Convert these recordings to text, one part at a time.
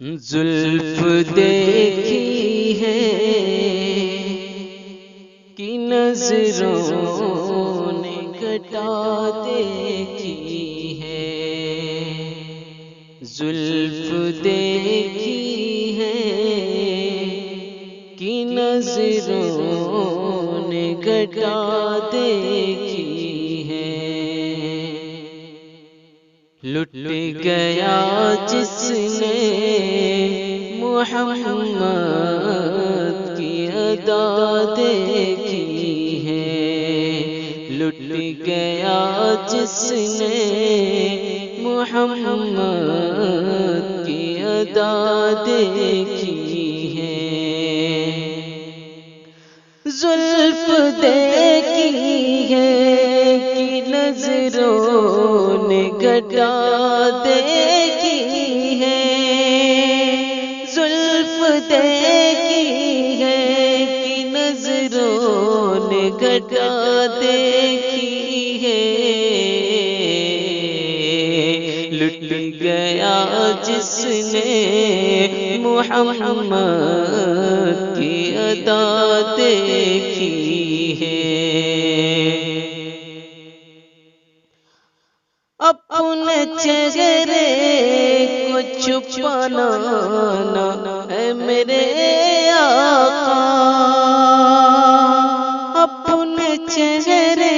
زلف دیکھی ہے کہ نظروں نے گھٹا دیکھی ہے، زلف دیکھی ہے کہ نظروں نے گھٹا دیکھی ہے، لٹ گیا جس نے محمد کی ادا دیکھی ہے، لٹ گیا جس نے محمد کی ادا دیکھی ہے، زلف دیکھی ہے کہ نظروں نے گھٹا دیکھی ہے، زلف دیکھی ہے کہ نظروں نے گھٹا دیکھی ہے، لٹ گیا جس نے محمد کی ادا دیکھی ہے، اپنے چہرے کو چھپانا ہے میرے آقا، اپنے چہرے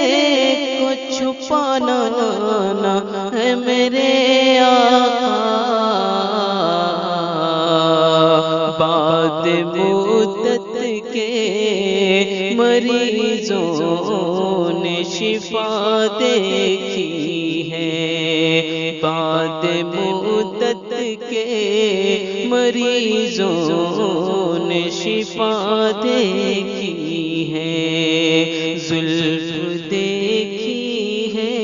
کو چھپانا ہے میرے آقا، بعد مدت کے مریضوں نے شفا دیکھی ہے، بعد مدت کے مریضوں نے شفا دیکھی ہے، زلف دیکھی ہے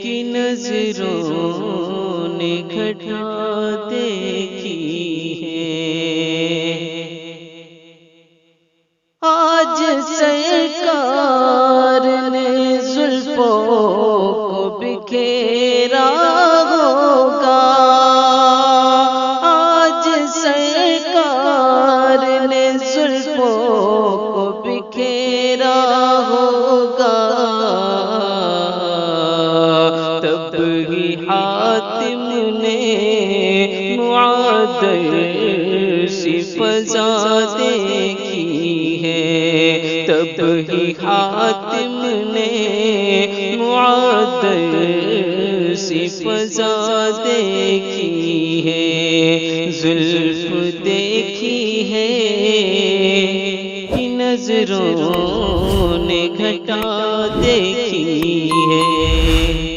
کہ نظروں نے گھٹا دیکھی ہے، آج سرکار نے زلفوں کو بکھیرا ہوگا، آج سرکار نے زلفوں کو بکھیرا ہوگا، تب ہی حاتم نے معدل سی فضا دیکھی ہے، تب ہی حاتم نے معدل سی فضا دیکھی ہے، زلف دیکھی ہے کہ نظروں نے گھٹا دیکھی ہے۔